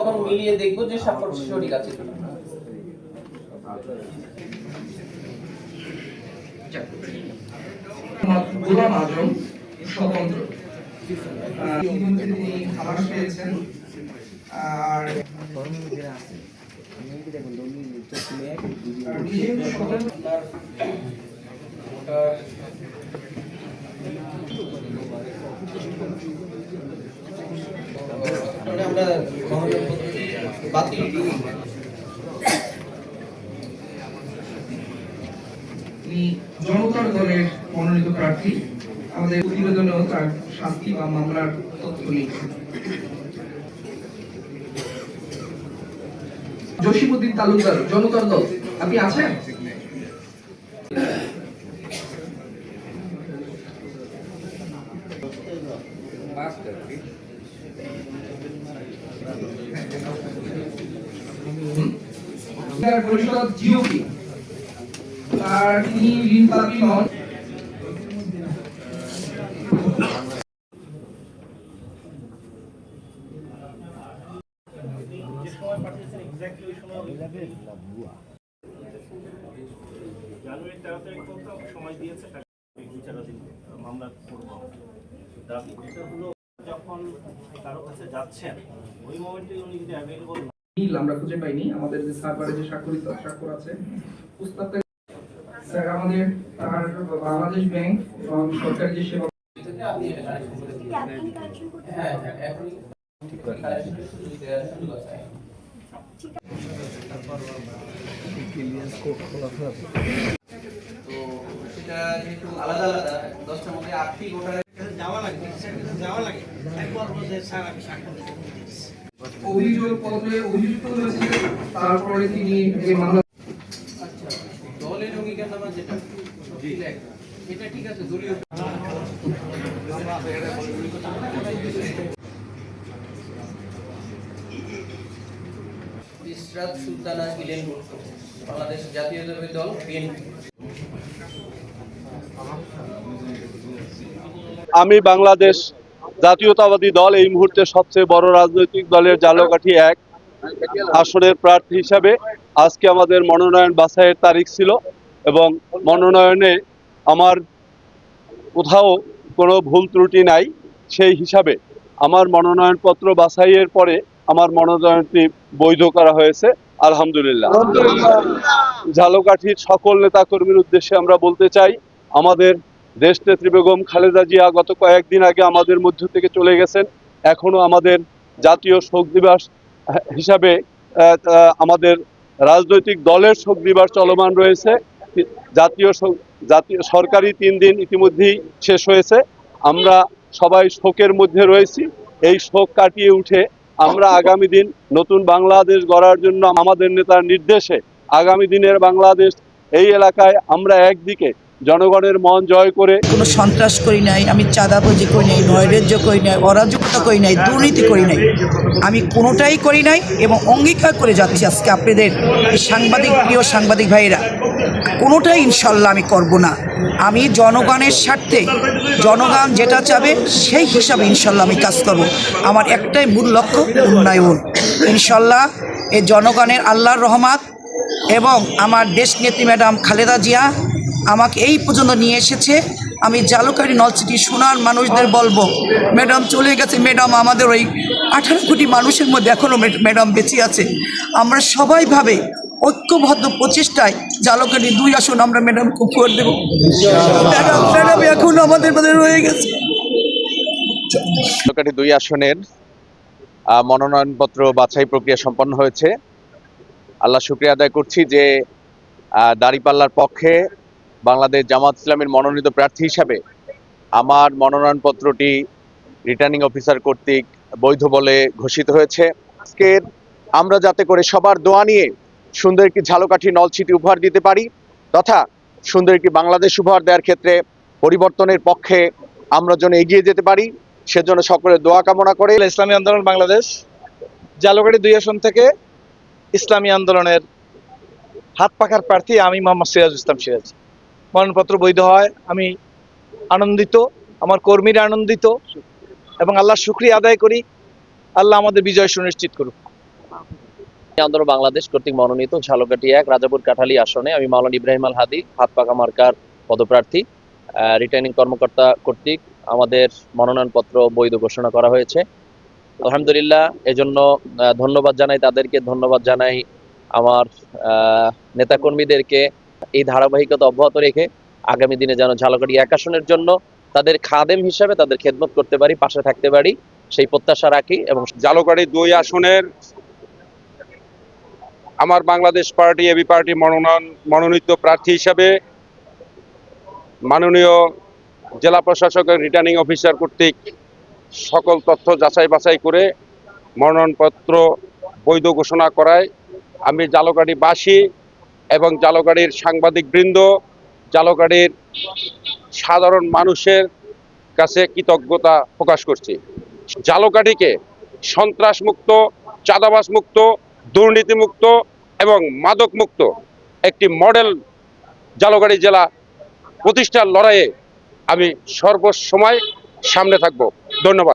তখন মিলিয়ে দেখবো যে সাপোর্ট সঠিক আছে কিনা। গোলাম আজম স্বতন্ত্র তিনি খালাস পেয়েছেন। আর আমরা বাতিল জনতার দলের মনোনীত প্রার্থী। আমাদের প্রতিবেদনেও তার শাস্তি বা মামলার তথ্য নেই। জসিমউদ্দিন তালুকদার, জনতার দল, আপনি আছেন? পরিষদ জিওপি, আর তিনি ঋণ বাতিল নন। জানুয়ারি 13 তারিখ পর্যন্ত সময় দিয়েছে বিচারাধীন মামলা করব। দাবি এটা হলো যখন কারো কাছে যাচ্ছেন ওই মোমেন্টে উনি যদি অ্যাভেলেবল আমরা খুঁজে পাইনি। আমাদের যে সার্ভারে যে স্বাক্ষর আছে স্যার, আমাদের তার বাংলাদেশ ব্যাংক এবং সরকারি যে সেবা তো সেটা যেহেতু আলাদা আলাদা 10টার মধ্যে 8টি ভোটার যাওয়া লাগে একবার বলতে স্যার আমি সাক্ষাৎ অভিযোগ পত্রে অভিযুক্ত হয়েছে। তারপরে তিনি এই মামলা দলের অঙ্গীকারনামা যেটা এটা ঠিক আছে, দলীয় ইসরাত সুলতানা ইলেন বাংলাদেশ জাতীয়তাবাদী দল বিএনপি। আমি বাংলাদেশ জাতীয়তাবাদী দল এই মুহূর্তে সবচেয়ে বড় রাজনৈতিক দলের ঝালকাঠি 1 আসনের প্রার্থী হিসাবে আজকে আমাদের মনোনয়ন বাছাইয়ের তারিখ ছিল এবং মনোনয়নে আমার কোথাও কোনো ভুল ত্রুটি নাই। সেই হিসাবে আমার মনোনয়নপত্র বাছাইয়ের পরে আমার মনোনয়নটি বৈধ করা হয়েছে, আলহামদুলিল্লাহ। ঝালকাঠির সকল নেতাকর্মীর উদ্দেশ্যে আমরা বলতে চাই, আমাদের দেশনেত্রী বেগম খালেদা জিয়া গত কয়েকদিন আগে আমাদের মধ্য থেকে চলে গেছেন। এখনো আমাদের জাতীয় শোক দিবস হিসাবে আমাদের রাজনৈতিক দলের শোক দিবস চলমান রয়েছে। জাতীয় সরকারি 3 দিন ইতিমধ্যেই শেষ হয়েছে। আমরা সবাই শোকের মধ্যে রয়েছি। এই শোক কাটিয়ে উঠে আমরা আগামী দিন নতুন বাংলাদেশ গড়ার জন্য আমাদের নেতার নির্দেশে আগামী দিনের বাংলাদেশ এই এলাকায় আমরা একদিকে জনগণের মন জয় করে কোনো সন্ত্রাস করি নাই, আমি চাঁদাবাজি করি নাই, নৈরাজ্য করি নাই, অরাজকতা করি নাই, দুর্নীতি করি নাই, আমি কোনোটাই করি নাই এবং অঙ্গীকার করে যাচ্ছি আজকে আপনাদের এই প্রিয় সাংবাদিক ভাইয়েরা, কোনোটাই ইনশাল্লাহ আমি করব না। আমি জনগণের স্বার্থে জনগণ যেটা চাবে সেই হিসাবে ইনশাল্লাহ আমি কাজ করব। আমার একটাই মূল লক্ষ্য উন্নয়ন। ইনশাল্লাহ এই জনগণের আল্লাহর রহমত এবং আমার দেশনেত্রী ম্যাডাম খালেদা জিয়া আমাকে এই পর্যন্ত নিয়ে এসেছে। আমি ঝালকাঠি নলছিটি সোনার মানুষদের বলবো, ম্যাডাম চলে গেছে, ম্যাডাম আমাদের ওই 18 কোটি মানুষের মধ্যে এখনও ম্যাডাম বেঁচে আছে। আমরা সবাই ভাবে ঐক্যবদ্ধ প্রচেষ্টায় ঝালকাঠি 2 আসন আমরা ম্যাডামকে উপহার দেব। ম্যাডাম এখন আমাদের মধ্যে রয়ে গেছে। ঝালকাঠি 2 আসনের মনোনয়নপত্র বাছাই প্রক্রিয়া সম্পন্ন হয়েছে। আল্লাহ শুকরিয়া আদায় করছি যে দাঁড়িপাল্লার পক্ষে বাংলাদেশ জামাত ইসলামের মনোনীত প্রার্থী হিসাবে আমার মনোনয়নপত্রটি রিটার্নিং অফিসার কর্তৃক বৈধ বলে ঘোষিত হয়েছে। আজকের আমরা যাতে করে সবার দোয়া নিয়ে সুন্দর একটি ঝালকাঠি নলছিটি উপহার দিতে পারি তথা সুন্দর একটি বাংলাদেশ উপহার দেওয়ার ক্ষেত্রে পরিবর্তনের পক্ষে আমরা যেন এগিয়ে যেতে পারি, সেজন্য সকলের দোয়া কামনা করে ইসলামী আন্দোলন বাংলাদেশ ঝালকাঠি 2 আসন থেকে ইসলামী আন্দোলনের হাত পাখার প্রার্থী আমি মোহাম্মদ সিরাজুল ইসলাম সিরাজ। মনোনয়নপত্র বৈধ হয় আমি আনন্দিত, আমার কর্মীরা আনন্দিত এবং আল্লাহর শুকরিয়া আদায় করি। আল্লাহ আমাদের বিজয় সুনিশ্চিত করুক। আন্দোলন বাংলাদেশ কর্তৃক মনোনীত ঝালকাঠি 1 রাজাপুর কাঠালী আসনে আমি মাওলানা ইব্রাহিম আল হাদি হাত পাকা মার্কার পদপ্রার্থী। রিটার্নিং কর্মকর্তা কর্তৃক আমাদের মনোনয়নপত্র বৈধ ঘোষণা করা হয়েছে। আলহামদুলিল্লাহ, এজন্য ধন্যবাদ জানাই তাদেরকে, ধন্যবাদ জানাই আমার নেতাকর্মীদেরকে। এই ধারাবাহিকতা অব্যাহত রেখে আগামী দিনে যেন ঝালকাঠি 1 আসনের জন্য তাদের খাদেম হিসাবে তাদের খেদমত করতে পারি, পাশে থাকতে পারি, সেই প্রত্যাশা রাখি। এবং ঝালকাঠি 2 আসনের আমার বাংলাদেশ পার্টি এবি পার্টি মনোনীত প্রার্থী হিসাবে মাননীয় জেলা প্রশাসকের রিটার্নিং অফিসার কর্তৃক সকল তথ্য যাচাই বাছাই করে মনোনয়নপত্র বৈধ ঘোষণা করায় আমি ঝালকাঠিবাসী এবং ঝালকাঠির সাংবাদিকবৃন্দ, ঝালকাঠির সাধারণ মানুষের কাছে কৃতজ্ঞতা প্রকাশ করছি। ঝালকাঠিকে সন্ত্রাসমুক্ত, চাঁদাবাজমুক্ত, দুর্নীতিমুক্ত এবং মাদকমুক্ত একটি মডেল ঝালকাঠি জেলা প্রতিষ্ঠার লড়াইয়ে আমি সর্বসময় সামনে থাকব। ধন্যবাদ।